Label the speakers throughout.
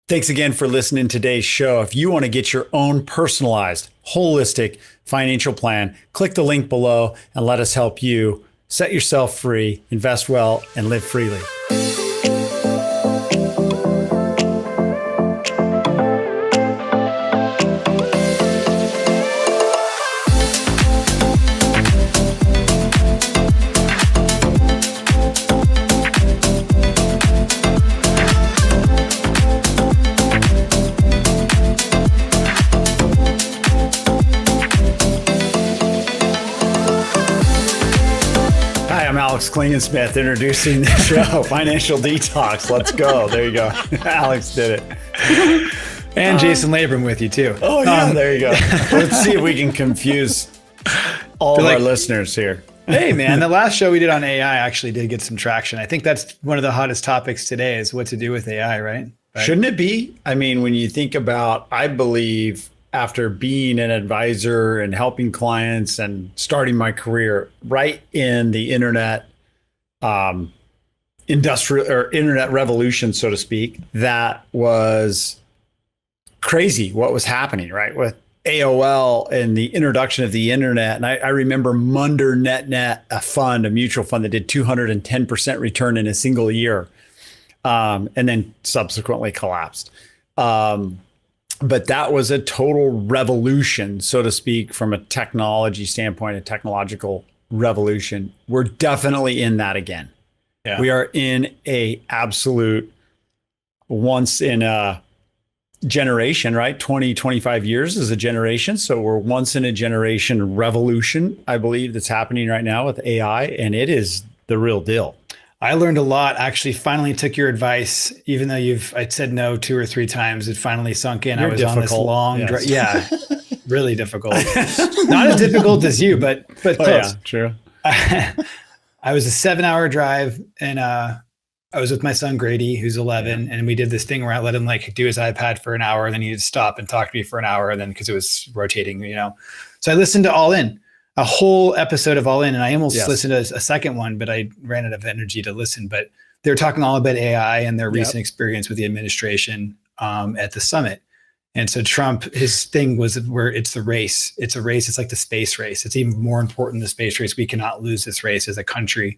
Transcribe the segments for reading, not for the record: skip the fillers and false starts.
Speaker 1: Thanks again for listening to today's show. If you want to get your own personalized, holistic financial plan, click the link below and let us help you set yourself free, invest well, and live freely. Alex Klingensmith introducing the show, Financial Detox. Let's go. There you go. Alex did it.
Speaker 2: And Jason Labram with you too.
Speaker 1: Oh yeah, there you go. Let's see if we can confuse all of our listeners here.
Speaker 2: Hey man, the last show we did on AI actually did get some traction. I think that's one of the hottest topics today is what to do with AI, right?
Speaker 1: Shouldn't it be? I mean, when you think about, I believe after being an advisor and helping clients and starting my career right in the internet industrial or internet revolution, so to speak, that was crazy what was happening, right? With AOL and the introduction of the internet. And I remember Munder NetNet, a mutual fund that did 210% return in a single year, and then subsequently collapsed. But that was a total revolution, so to speak, from a technology standpoint, a technological revolution. We're definitely in that again. Yeah. We are in a absolute once in a generation, right? 20, 25 years is a generation. So we're once in a generation revolution, I believe, that's happening right now with AI, and it is the real deal.
Speaker 2: I learned a lot. Actually, finally took your advice, even though I'd said no 2 or 3 times. It finally sunk in.
Speaker 1: You're
Speaker 2: I was
Speaker 1: difficult.
Speaker 2: On this long drive. Yeah, really difficult. Not as difficult as you, but close.
Speaker 1: Yeah, true.
Speaker 2: I was a 7-hour drive, and I was with my son Grady, who's 11, and we did this thing where I let him do his iPad for an hour, and then he'd stop and talk to me for an hour, and then because it was rotating, So I listened to All In. A whole episode of All In, and I almost listened to a second one, but I ran out of energy to listen. But they're talking all about AI and their recent experience with the administration at the summit. And so Trump, his thing was where it's the race. It's a race. It's like the space race. It's even more important than the space race. We cannot lose this race as a country.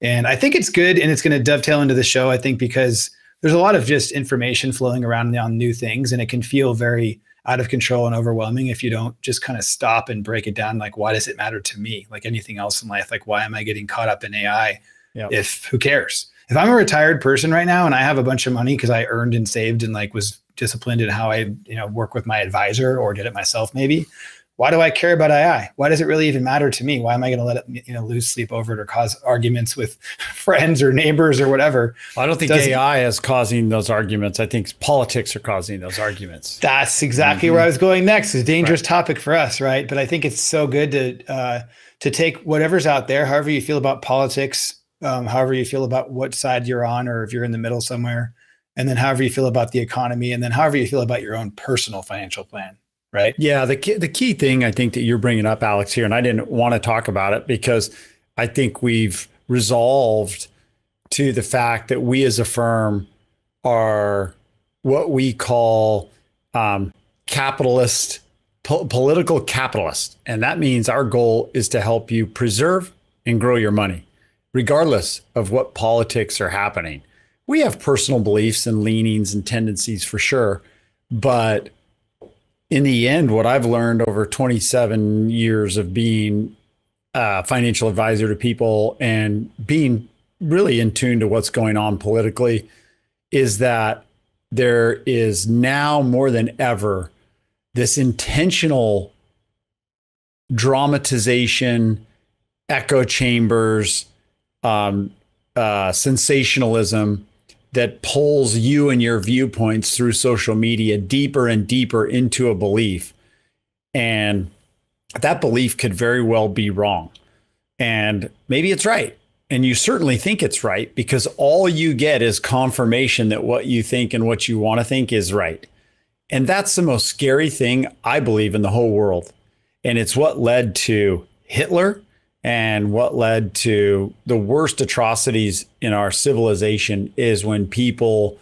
Speaker 2: And I think it's good, and it's going to dovetail into the show, I think, because there's a lot of just information flowing around on new things, and it can feel very out of control and overwhelming if you don't just kind of stop and break it down. Like, why does it matter to me? Like anything else in life, like, why am I getting caught up in AI? If who cares? If I'm a retired person right now and I have a bunch of money because I earned and saved and was disciplined in how I, work with my advisor or did it myself, maybe, why do I care about AI? Why does it really even matter to me? Why am I going to let it, lose sleep over it or cause arguments with friends or neighbors or whatever?
Speaker 1: Well, I don't think AI is causing those arguments. I think politics are causing those arguments.
Speaker 2: That's exactly where I was going next. It's a dangerous topic for us, right? But I think it's so good to take whatever's out there, however you feel about politics, however you feel about what side you're on, or if you're in the middle somewhere, and then however you feel about the economy, and then however you feel about your own personal financial plan. Right.
Speaker 1: Yeah. The key thing I think that you're bringing up, Alex, here, and I didn't want to talk about it because I think we've resolved to the fact that we as a firm are what we call capitalist, political capitalist. And that means our goal is to help you preserve and grow your money, regardless of what politics are happening. We have personal beliefs and leanings and tendencies for sure, but in the end, what I've learned over 27 years of being a financial advisor to people and being really in tune to what's going on politically is that there is now more than ever this intentional dramatization, echo chambers, sensationalism that pulls you and your viewpoints through social media deeper and deeper into a belief. And that belief could very well be wrong. And maybe it's right. And you certainly think it's right because all you get is confirmation that what you think and what you want to think is right. And that's the most scary thing, I believe, in the whole world. And it's what led to Hitler and what led to the worst atrocities in our civilization is when people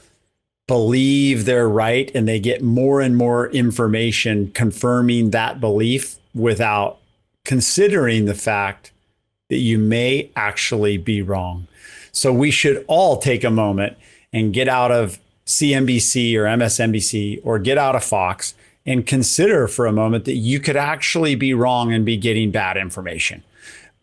Speaker 1: believe they're right, and they get more and more information confirming that belief without considering the fact that you may actually be wrong. So we should all take a moment and get out of CNBC or MSNBC or get out of Fox and consider for a moment that you could actually be wrong and be getting bad information.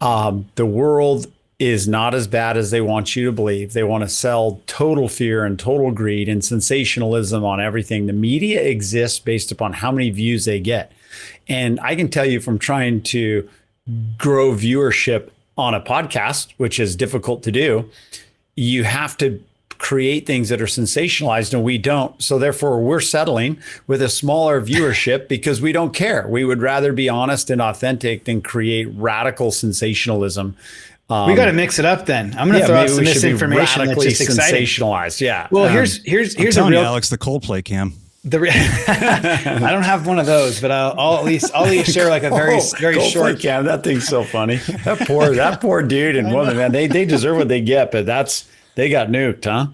Speaker 1: The world is not as bad as they want you to believe. They want to sell total fear and total greed and sensationalism on everything. The media exists based upon how many views they get. And I can tell you from trying to grow viewership on a podcast, which is difficult to do, you have to create things that are sensationalized, and we don't. So therefore, we're settling with a smaller viewership because we don't care. We would rather be honest and authentic than create radical sensationalism.
Speaker 2: We got to mix it up then. I'm going to throw out some misinformation that's just exciting.
Speaker 1: Sensationalized. Yeah.
Speaker 2: Well, here's
Speaker 3: a real, Alex, the Coldplay cam.
Speaker 2: I don't have one of those, but I'll at least share like a very short
Speaker 1: cam. That thing's so funny. That poor dude and woman, man, they deserve what they get, but they got nuked, huh?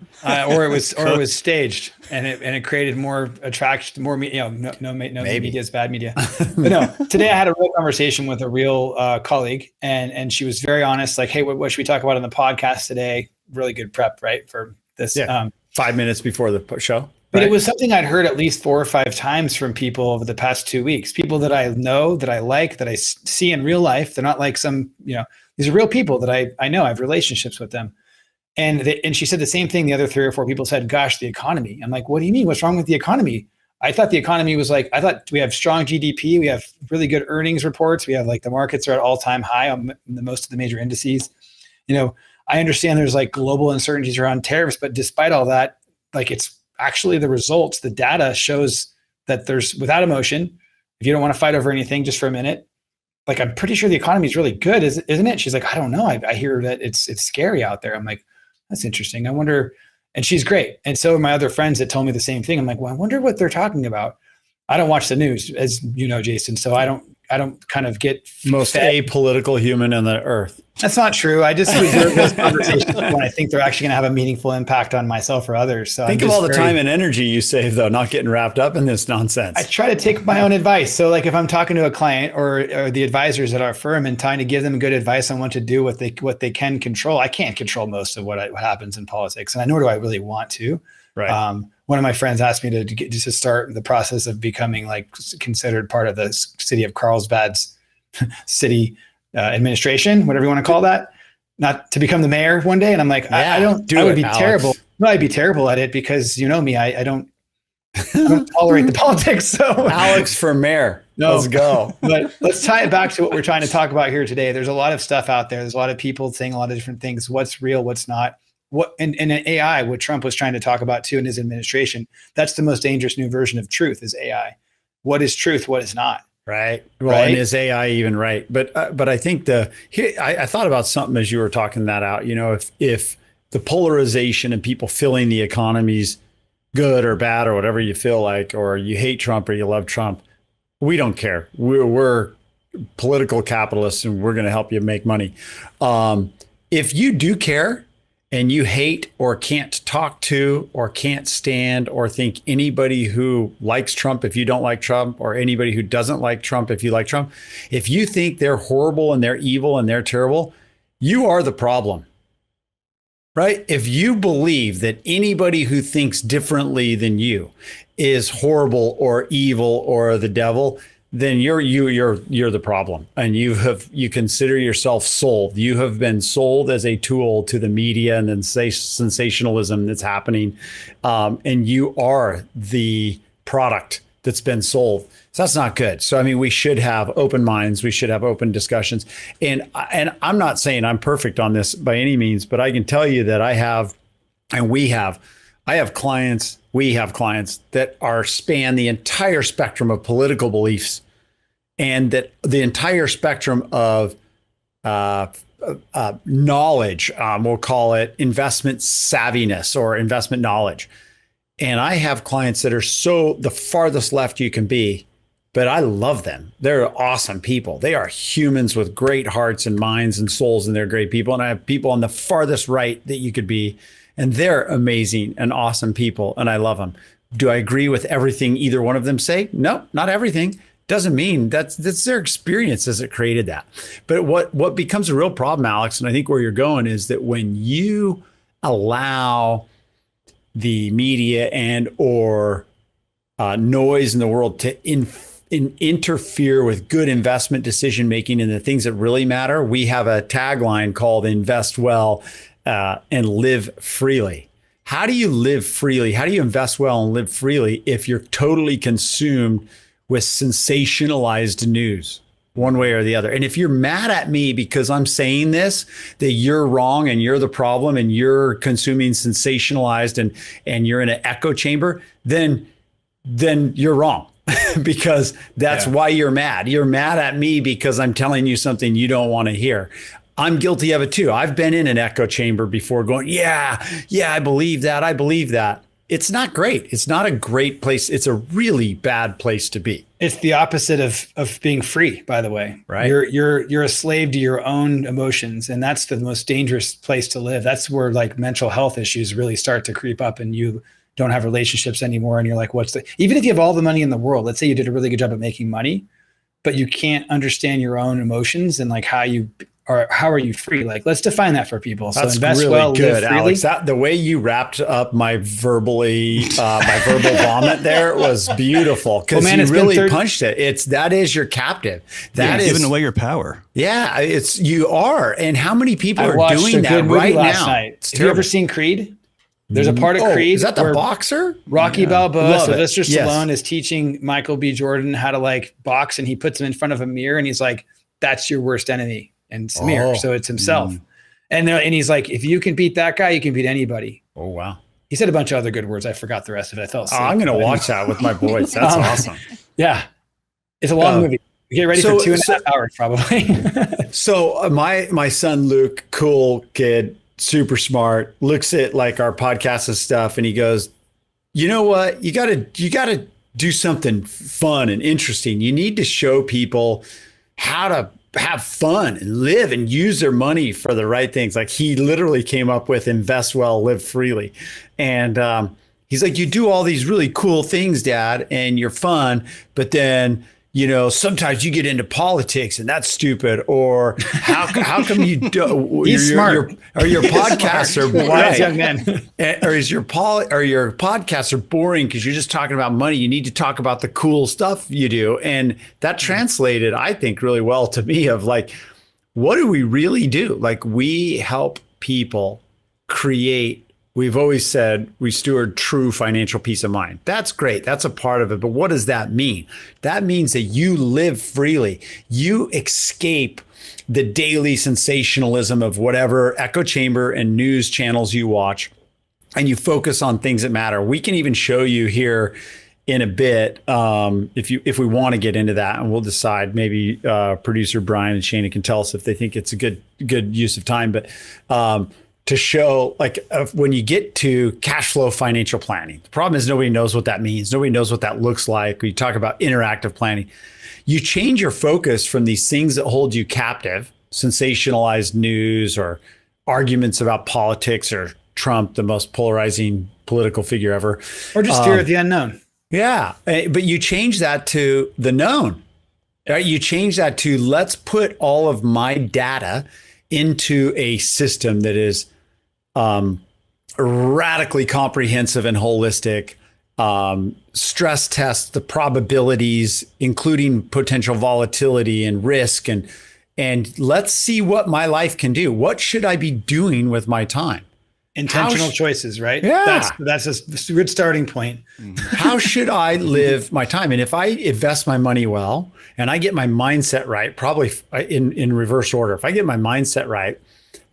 Speaker 2: Or it was staged, and it created more attraction, more no media is bad media. But no, today I had a real conversation with a real colleague, and she was very honest. Like, hey, what should we talk about on the podcast today? Really good prep, right, for this.
Speaker 1: Yeah. 5 minutes before the show.
Speaker 2: But it was something I'd heard at least 4 or 5 times from people over the past 2 weeks. People that I know, that I like, that I see in real life. They're not like some, these are real people that I know. I have relationships with them. And she said the same thing. The other 3 or 4 people said, gosh, the economy. I'm like, what do you mean? What's wrong with the economy? I thought the economy was I thought we have strong GDP. We have really good earnings reports. We have the markets are at all-time high on most of the major indices. I understand there's global uncertainties around tariffs, but despite all that, it's actually the results, the data shows that there's, without emotion, if you don't want to fight over anything just for a minute, I'm pretty sure the economy is really good, isn't it? She's like, I don't know. I hear that it's scary out there. I'm like, that's interesting. I wonder, and she's great. And so are my other friends that told me the same thing. I'm like, well, I wonder what they're talking about. I don't watch the news, as you know, Jason. So I don't kind of get
Speaker 1: most apolitical human on the earth.
Speaker 2: That's not true. I just reserve those conversations when I think they're actually going to have a meaningful impact on myself or others. So
Speaker 1: think of all the time and energy you save, though, not getting wrapped up in this nonsense.
Speaker 2: I try to take my own advice. So if I'm talking to a client or the advisors at our firm and trying to give them good advice on what to do, what they can control, I can't control most of what happens in politics, and nor do I really want to.
Speaker 1: Right.
Speaker 2: One of my friends asked me to start the process of becoming considered part of the city of Carlsbad's city administration, whatever you want to call that, not to become the mayor one day. And I'm like, I would be Alex. Terrible. No, I'd be terrible at it because me, I don't tolerate the politics. So
Speaker 1: Alex for mayor. No. Let's go.
Speaker 2: But let's tie it back to what we're trying to talk about here today. There's a lot of stuff out there. There's a lot of people saying a lot of different things. What's real, what's not. And AI, what Trump was trying to talk about too in his administration, that's the most dangerous new version of truth is AI. What is truth? What is not?
Speaker 1: Right. Well, right? And is AI even right? But I think I thought about something as you were talking that out. If the polarization and people feeling the economy's good or bad or whatever you feel like, or you hate Trump or you love Trump, we don't care. We're political capitalists and we're going to help you make money. If you do care and you hate or can't talk to or can't stand or think anybody who likes Trump if you don't like Trump, or anybody who doesn't like Trump if you like Trump, if you think they're horrible and they're evil and they're terrible, you are the problem, right? If you believe that anybody who thinks differently than you is horrible or evil or the devil, then you're the problem, and you consider yourself sold. You have been sold as a tool to the media and then sensationalism that's happening, and you are the product that's been sold. So that's not good. So we should have open minds. We should have open discussions. And I'm not saying I'm perfect on this by any means, but I can tell you that I have clients. We have clients that span the entire spectrum of political beliefs, and that the entire spectrum of knowledge, we'll call it investment savviness or investment knowledge. And I have clients that are so the farthest left you can be, but I love them. They're awesome people. They are humans with great hearts and minds and souls, and they're great people. And I have people on the farthest right that you could be. and they're amazing and awesome people, and I love them. Do I agree with everything either one of them say? No, not everything. Doesn't mean that's their experiences that created that. But what becomes a real problem, Alex, and I think where you're going is that when you allow the media and or noise in the world to interfere with good investment decision making and the things that really matter, we have a tagline called "Invest Well and Live Freely." How do you live freely? How do you invest well and live freely if you're totally consumed with sensationalized news, one way or the other? And if you're mad at me because I'm saying this, that you're wrong and you're the problem and you're consuming sensationalized and you're in an echo chamber, then you're wrong. Because that's why you're mad. You're mad at me because I'm telling you something you don't want to hear. I'm guilty of it too. I've been in an echo chamber before going, yeah, I believe that. I believe that. It's not great. It's not a great place. It's a really bad place to be.
Speaker 2: It's the opposite of being free, by the way.
Speaker 1: Right.
Speaker 2: You're a slave to your own emotions, and that's the most dangerous place to live. That's where like mental health issues really start to creep up, and you don't have relationships anymore. And you're like, even if you have all the money in the world, let's say you did a really good job at making money, but you can't understand your own emotions and like how are you free? Like, let's define that for people.
Speaker 1: That's
Speaker 2: so invest
Speaker 1: really
Speaker 2: well,
Speaker 1: good,
Speaker 2: live freely.
Speaker 1: Alex. The way you wrapped up my verbal vomit there was beautiful because you really punched it. That is your captive. That is
Speaker 3: giving away your power.
Speaker 1: Yeah, you are. And how many people are doing that right now?
Speaker 2: Night. Have you ever seen Creed? There's a part of Creed.
Speaker 1: Is that the boxer?
Speaker 2: Rocky Balboa, Sylvester
Speaker 1: Yes.
Speaker 2: Stallone is teaching Michael B. Jordan how to like box, and he puts him in front of a mirror and he's like, "That's your worst enemy." And it's a mirror. So it's himself. And he's like, if you can beat that guy, you can beat anybody.
Speaker 1: Oh, wow.
Speaker 2: He said a bunch of other good words. I forgot the rest of it. I felt sick.
Speaker 1: I'm going to watch that with my boys. That's awesome.
Speaker 2: Yeah. It's a long movie. Get ready for 2.5 hours, probably.
Speaker 1: So my son, Luke, cool kid, super smart, looks at like our podcast and stuff. And he goes, you know what? You gotta do something fun and interesting. You need to show people how to have fun and live and use their money for the right things. Like he literally came up with invest well, live freely. And he's like, you do all these really cool things, Dad, and you're fun, but then, sometimes you get into politics and that's stupid. Or how come you do?
Speaker 2: He's smart.
Speaker 1: Your podcasts are
Speaker 2: wise young man.
Speaker 1: Or your podcasts are boring because you're just talking about money. You need to talk about the cool stuff you do. And that translated, I think, really well to me of like, what do we really do? Like we help people create. We've always said we steward true financial peace of mind. That's great. That's a part of it. But what does that mean? That means that you live freely. You escape the daily sensationalism of whatever echo chamber and news channels you watch, and you focus on things that matter. We can even show you here in a bit if we want to get into that, and we'll decide. Maybe producer Brian and Shana can tell us if they think it's a good use of time. But to show like when you get to cash flow financial planning, the problem is nobody knows what that means. Nobody knows what that looks like. We talk about interactive planning. You change your focus from these things that hold you captive, sensationalized news or arguments about politics or Trump, the most polarizing political figure ever.
Speaker 2: Or just fear of the unknown.
Speaker 1: Yeah. But you change that to the known. Right? You change that to let's put all of my data into a system that is radically comprehensive and holistic, stress test the probabilities, including potential volatility and risk, and let's see what my life can do. What should I be doing with my time?
Speaker 2: Intentional choices, right?
Speaker 1: Yeah.
Speaker 2: That's a good starting point.
Speaker 1: How should I live my time? And if I invest my money well and I get my mindset right, probably in reverse order, if I get my mindset right,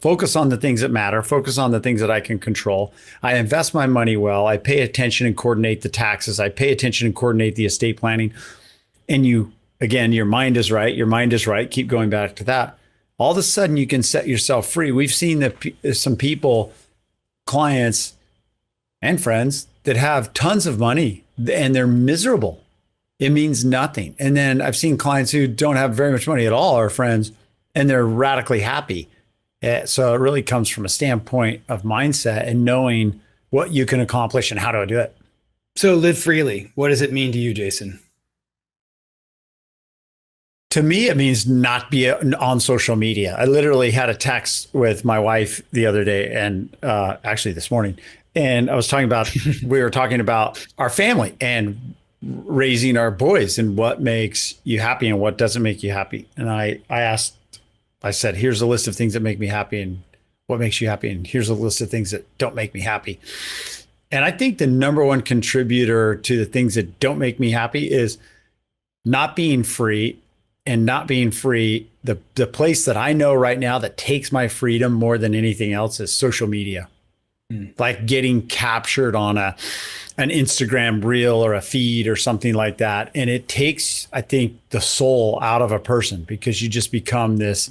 Speaker 1: focus on the things that matter, focus on the things that I can control. I invest my money well. I pay attention and coordinate the taxes. I pay attention and coordinate the estate planning. And your mind is right. Your mind is right. Keep going back to that. All of a sudden you can set yourself free. We've seen some people, clients and friends that have tons of money and they're miserable. It means nothing. And then I've seen clients who don't have very much money at all, our friends, and they're radically happy. So it really comes from a standpoint of mindset and knowing what you can accomplish and how to do it.
Speaker 2: So live freely. What does it mean to you, Jason?
Speaker 1: To me, it means not be on social media. I literally had a text with my wife the other day, and actually this morning, and I was talking about, we were talking about our family and raising our boys and what makes you happy and what doesn't make you happy. And I said, here's a list of things that make me happy and what makes you happy. And here's a list of things that don't make me happy. And I think the number one contributor to the things that don't make me happy is not being free. And not being free, the place that I know right now that takes my freedom more than anything else is social media. Like getting captured on an Instagram reel or a feed or something like that. And it takes, I think, the soul out of a person because you just become this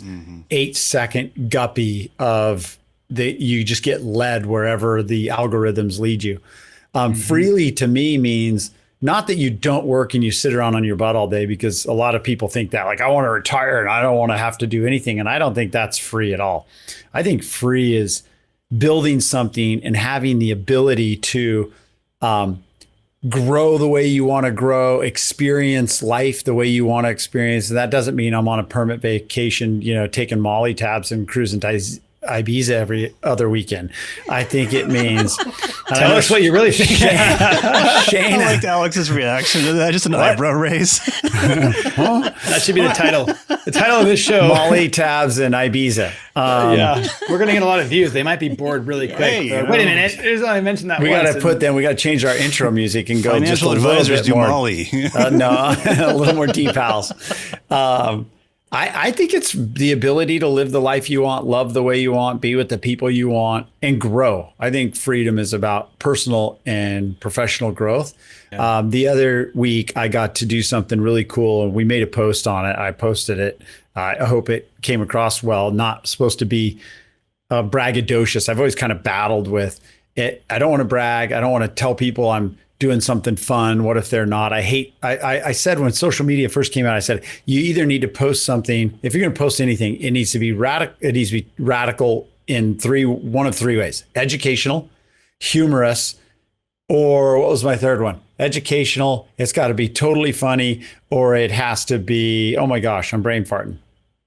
Speaker 1: 8-second guppy of you just get led wherever the algorithms lead you. Freely to me means not that you don't work and you sit around on your butt all day, because a lot of people think that, like, I want to retire and I don't want to have to do anything. And I don't think that's free at all. I think free is building something and having the ability to grow the way you want to grow, experience life the way you want to experience. And that doesn't mean I'm on a permanent vacation, taking Molly tabs and cruising to Ibiza every other weekend. I think it means
Speaker 2: tell us what you really think.
Speaker 1: Shane,
Speaker 3: I liked Alex's reaction to that. Just an eyebrow raise.
Speaker 2: That should be the title. The title of this show:
Speaker 1: Molly tabs and Ibiza.
Speaker 2: Yeah, we're gonna get a lot of views. They might be bored really quick.
Speaker 3: Hey,
Speaker 2: wait a minute. I mentioned that.
Speaker 1: We got to change our intro music and go
Speaker 3: financial
Speaker 1: just a
Speaker 3: advisors
Speaker 1: little bit
Speaker 3: do
Speaker 1: more.
Speaker 3: Molly.
Speaker 1: No, a little more deep house. I think it's the ability to live the life you want, love the way you want, be with the people you want, and grow. I think freedom is about personal and professional growth. Yeah. The other week, I got to do something really cool, and we made a post on it. I posted it. I hope it came across well. Not supposed to be braggadocious. I've always kind of battled with it. I don't want to brag. I don't want to tell people I'm doing something fun. What if they're not? I said when social media first came out, I said, you either need to post something. If you're going to post anything, it needs to be radical. It needs to be radical in one of three ways: educational, humorous, or what was my third one? Educational. It's got to be totally funny, or it has to be, oh my gosh, I'm brain farting.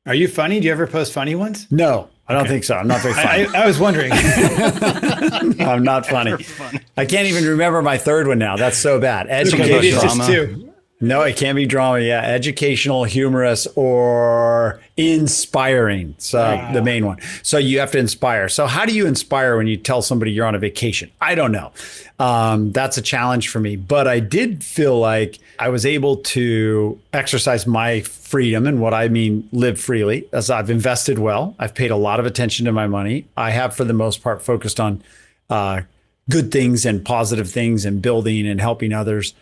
Speaker 2: Are you funny? Do you ever post funny ones?
Speaker 1: No. I don't think so. I'm not very funny.
Speaker 2: I was wondering.
Speaker 1: I'm not funny. I can't even remember my third one now. That's so bad. Educational.
Speaker 2: Maybe it's just two.
Speaker 1: No, it can't be drama. Yeah. Educational, humorous, or inspiring. So the main one. So you have to inspire. So how do you inspire when you tell somebody you're on a vacation? I don't know. That's a challenge for me. But I did feel like I was able to exercise my freedom, and what I mean live freely, as I've invested well. I've paid a lot of attention to my money. I have, for the most part, focused on good things and positive things and building and helping others.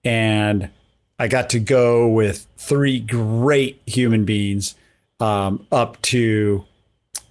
Speaker 1: And I got to go with 3 great human beings up to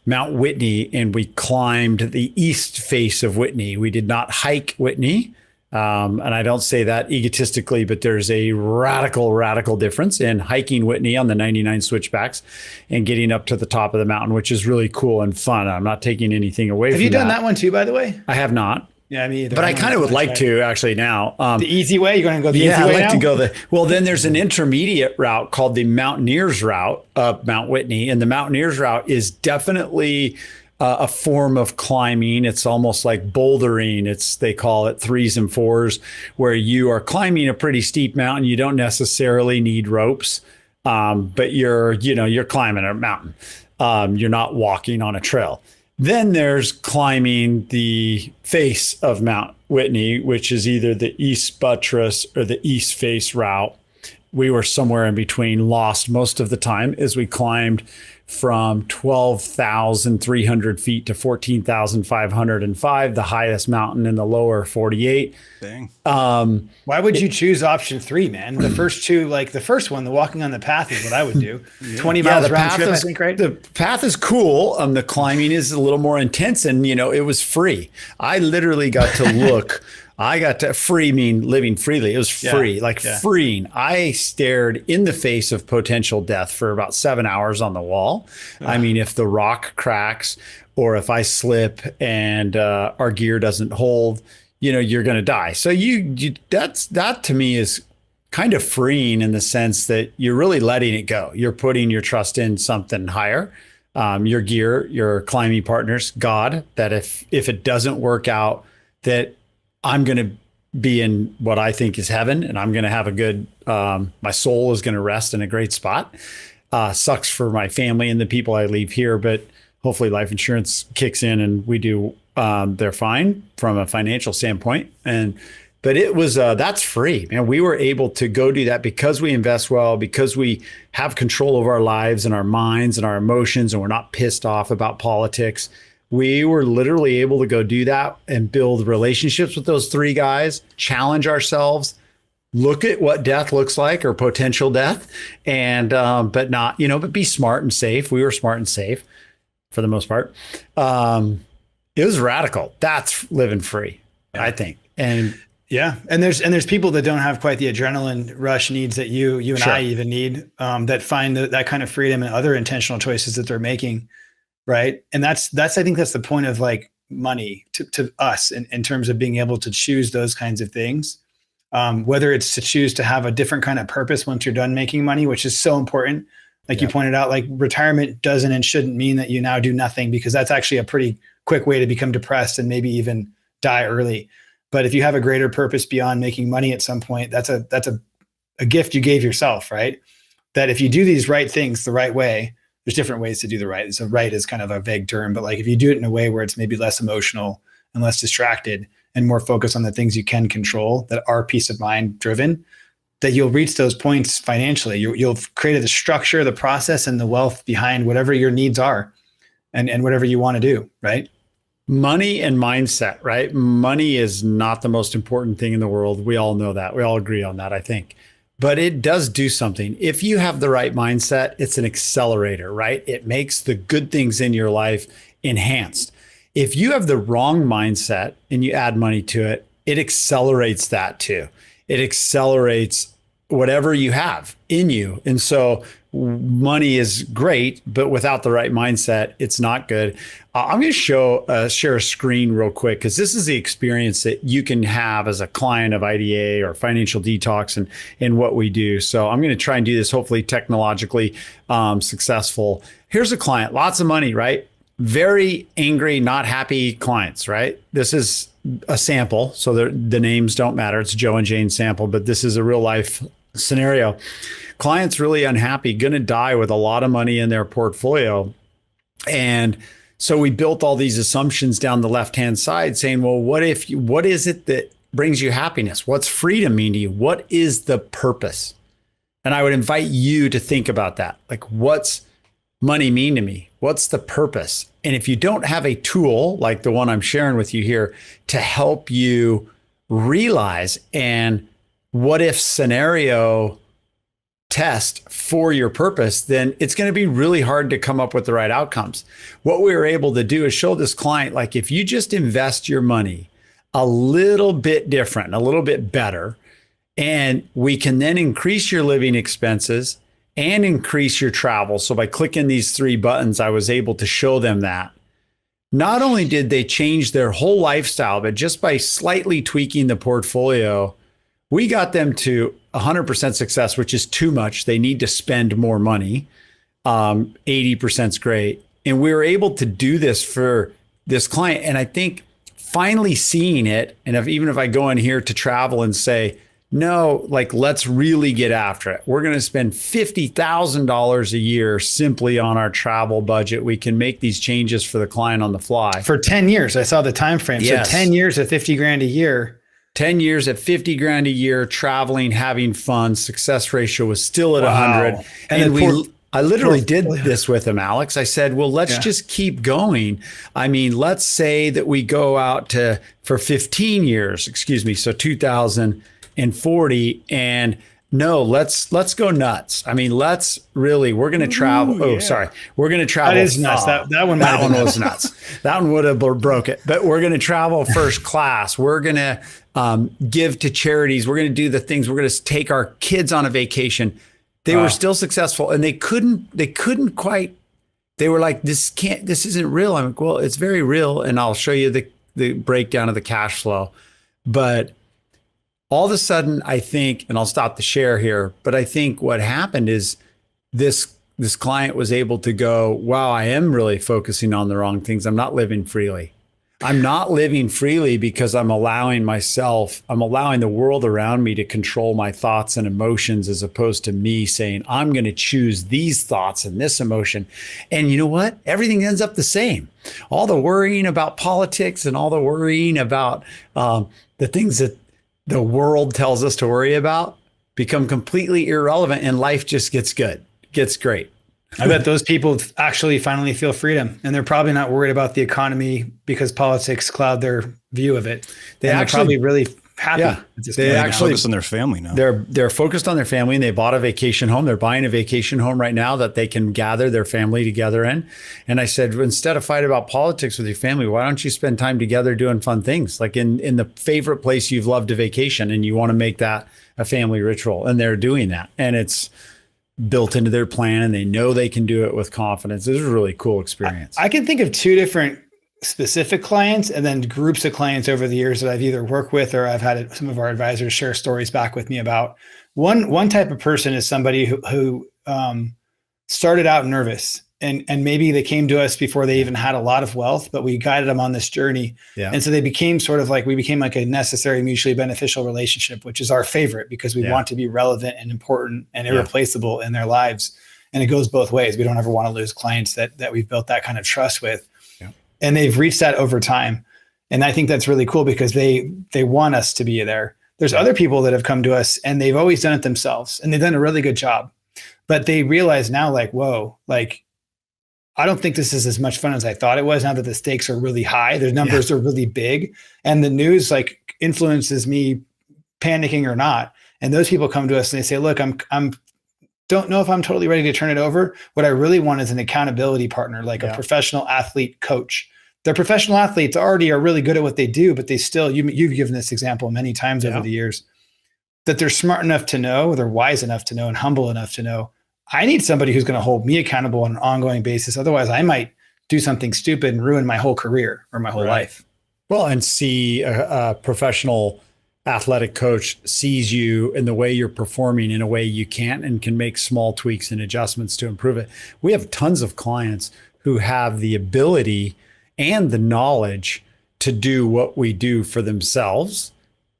Speaker 1: Mount Whitney, and we climbed the east face of Whitney. We did not hike Whitney. And I don't say that egotistically, but there's a radical difference in hiking Whitney on the 99 switchbacks and getting up to the top of the mountain, which is really cool and fun. I'm not taking anything away from that.
Speaker 2: Have you done that one too, by the way?
Speaker 1: I have not.
Speaker 2: Yeah, me either.
Speaker 1: But I kind of would like to actually now.
Speaker 2: The easy way? You're going to go the easy way
Speaker 1: Yeah, I'd like
Speaker 2: now?
Speaker 1: to go well, then there's an intermediate route called the Mountaineers route up Mount Whitney. And the Mountaineers route is definitely a form of climbing. It's almost like bouldering. They call it 3s and 4s, where you are climbing a pretty steep mountain. You don't necessarily need ropes, but you're climbing a mountain. You're not walking on a trail. Then there's climbing the face of Mount Whitney, which is either the east buttress or the east face route. We were somewhere in between, lost most of the time as we climbed from 12,300 feet to 14,505, the highest mountain in the lower 48.
Speaker 3: Dang.
Speaker 2: Why would you choose option 3, man? The first two, like the first one, the walking on the path is what I would do. 20 miles round trip, I think, right?
Speaker 1: The path is cool. The climbing is a little more intense, and it was free. I literally got to look. I got to free mean living freely. It was free, freeing. I stared in the face of potential death for about 7 hours on the wall. I mean, if the rock cracks or if I slip and our gear doesn't hold, you're going to die. So that to me is kind of freeing in the sense that you're really letting it go. You're putting your trust in something higher, your gear, your climbing partners, God, that if it doesn't work out, that I'm going to be in what I think is heaven and I'm going to have a good, my soul is going to rest in a great spot. Sucks for my family and the people I leave here, but hopefully life insurance kicks in and we do, they're fine from a financial standpoint. But it was, that's free, man. We were able to go do that because we invest well, because we have control of our lives and our minds and our emotions, and we're not pissed off about politics. We were literally able to go do that and build relationships with those three guys, challenge ourselves, look at what death looks like or potential death, and, but not, but be smart and safe. We were smart and safe for the most part. It was radical. That's living free, I think. And
Speaker 2: yeah. And there's people that don't have quite the adrenaline rush needs that you and
Speaker 1: Sure.
Speaker 2: I even need, that find that kind of freedom and other intentional choices that they're making. Right. And that's, I think that's the point of like money to us in terms of being able to choose those kinds of things. Whether it's to choose to have a different kind of purpose once you're done making money, which is so important. Like you pointed out, like retirement doesn't and shouldn't mean that you now do nothing, because that's actually a pretty quick way to become depressed and maybe even die early. But if you have a greater purpose beyond making money at some point, that's a gift you gave yourself, right? That if you do these right things the right way, there's different ways to do the right. So right is kind of a vague term, but like if you do it in a way where it's maybe less emotional and less distracted and more focused on the things you can control that are peace of mind driven, that you'll reach those points financially. You'll create the structure, the process, and the wealth behind whatever your needs are and whatever you want to do, right?
Speaker 1: Money and mindset, right? Money is not the most important thing in the world. We all know that. We all agree on that, I think. But it does do something. If you have the right mindset, it's an accelerator, right? It makes the good things in your life enhanced. If you have the wrong mindset and you add money to it, it accelerates that too. It accelerates whatever you have in you. And so money is great, but without the right mindset, it's not good. I'm going to share a screen real quick, because this is the experience that you can have as a client of IDA or Financial Detox and what we do. So I'm going to try and do this hopefully technologically successful. Here's a client, lots of money, right? Very angry, not happy clients, right? This is a sample, so the names don't matter. It's Joe and Jane's sample, but this is a real life scenario. Clients really unhappy, going to die with a lot of money in their portfolio. And so we built all these assumptions down the left-hand side saying, well, what is it that brings you happiness? What's freedom mean to you? What is the purpose? And I would invite you to think about that. Like, what's money mean to me? What's the purpose? And if you don't have a tool like the one I'm sharing with you here to help you realize and what if scenario test for your purpose, then it's going to be really hard to come up with the right outcomes. What we were able to do is show this client, like, if you just invest your money a little bit different, a little bit better, and we can then increase your living expenses and increase your travel. So by clicking these three buttons, I was able to show them that. Not only did they change their whole lifestyle, but just by slightly tweaking the portfolio, we got them to 100% success, which is too much. They need to spend more money. 80% is great. And we were able to do this for this client. And I think finally seeing it, and even if I go in here to travel and say, no, like, let's really get after it. We're going to spend $50,000 a year simply on our travel budget. We can make these changes for the client on the fly.
Speaker 2: For 10 years, I saw the time frame.
Speaker 1: Yes.
Speaker 2: So 10 years at 50 grand a year.
Speaker 1: 10 years at 50 grand a year, traveling, having fun, success ratio was still at 100. And I literally did this with him, Alex. I said, well, let's just keep going. I mean, let's say that we go out for 15 years, so 2040, and No, let's go nuts. I mean, let's really, we're going to travel.
Speaker 3: Ooh,
Speaker 1: Oh,
Speaker 3: yeah.
Speaker 1: sorry. We're going to travel.
Speaker 2: That is nuts. That one,
Speaker 1: that one was nuts. That one would have broke it, but we're going to travel first class. We're going to give to charities. We're going to do the things. We're going to take our kids on a vacation. They were still successful, and they couldn't quite, they were like, this isn't real. I'm like, well, it's very real. And I'll show you the breakdown of the cash flow. But all of a sudden, I think, and I'll stop the share here, but I think what happened is this client was able to go, wow, I am really focusing on the wrong things. I'm not living freely. I'm not living freely because I'm allowing the world around me to control my thoughts and emotions, as opposed to me saying, I'm going to choose these thoughts and this emotion. And you know what? Everything ends up the same. All the worrying about politics and all the worrying about the things that the world tells us to worry about become completely irrelevant, and life just gets good, gets great.
Speaker 2: I bet those people actually finally feel freedom, and they're probably not worried about the economy because politics cloud their view of it. They're probably really happy.
Speaker 1: Yeah,
Speaker 3: They actually focus on their family now.
Speaker 1: They're focused on their family, and they bought a vacation home. They're buying a vacation home right now that they can gather their family together in. And I said, instead of fight about politics with your family, why don't you spend time together doing fun things, like in the favorite place you've loved to vacation, and you want to make that a family ritual. And they're doing that, and it's built into their plan, and they know they can do it with confidence. This is a really cool experience.
Speaker 2: I can think of two different specific clients and then groups of clients over the years that I've either worked with or I've had some of our advisors share stories back with me about. One type of person is somebody who started out nervous, and maybe they came to us before they even had a lot of wealth, but we guided them on this journey. Yeah. And so they became we became like a necessary, mutually beneficial relationship, which is our favorite because we want to be relevant and important and irreplaceable in their lives. And it goes both ways. We don't ever want to lose clients that we've built that kind of trust with. And they've reached that over time. And I think that's really cool because they want us to be there. There's other people that have come to us and they've always done it themselves, and they've done a really good job. But they realize now, like, whoa, like, I don't think this is as much fun as I thought it was, now that the stakes are really high. The numbers are really big. And the news like influences me panicking or not. And those people come to us and they say, look, I'm don't know if I'm totally ready to turn it over. What I really want is an accountability partner, like a professional athlete coach. Their professional athletes already are really good at what they do, but they still, you've given this example many times over the years, that they're smart enough to know, they're wise enough to know, and humble enough to know, I need somebody who's going to hold me accountable on an ongoing basis. Otherwise, I might do something stupid and ruin my whole career or my whole life.
Speaker 1: Well, and see a professional athletic coach sees you in the way you're performing in a way you can't, and can make small tweaks and adjustments to improve it. We have tons of clients who have the ability and the knowledge to do what we do for themselves.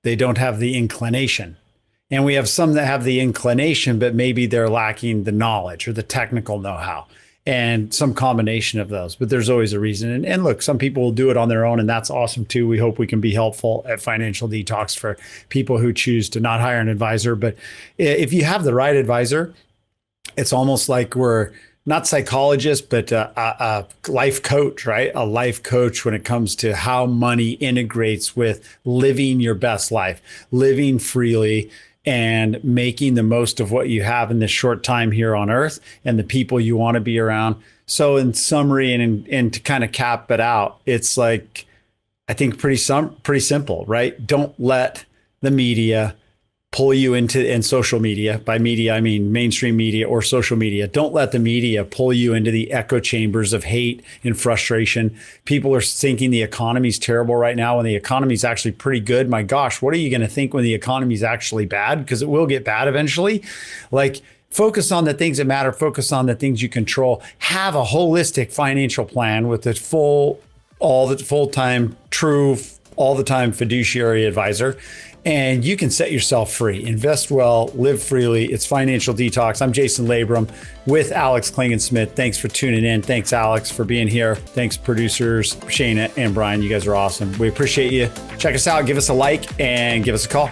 Speaker 1: They don't have the inclination. And we have some that have the inclination, but maybe they're lacking the knowledge or the technical know-how, and some combination of those. But there's always a reason. And look, some people will do it on their own, and that's awesome too. We hope we can be helpful at Financial Detox for people who choose to not hire an advisor. But if you have the right advisor, it's almost like we're not psychologists, but a life coach, right? A life coach when it comes to how money integrates with living your best life, living freely, and making the most of what you have in this short time here on earth and the people you want to be around. So in summary, and to kind of cap it out, it's like, I think pretty simple, right? Don't let the media pull you into, and social media, by media, I mean mainstream media or social media. Don't let the media pull you into the echo chambers of hate and frustration. People are thinking the economy's terrible right now when the economy's actually pretty good. My gosh, what are you going to think when the economy's actually bad? Because it will get bad eventually. Like, focus on the things that matter. Focus on the things you control. Have a holistic financial plan with a full-time, true, all the time fiduciary advisor. And you can set yourself free. Invest well, live freely. It's Financial Detox. I'm Jason Labrum with Alex Klingensmith. Thanks for tuning in. Thanks, Alex, for being here. Thanks, producers Shana and Brian. You guys are awesome. We appreciate you. Check us out. Give us a like and give us a call.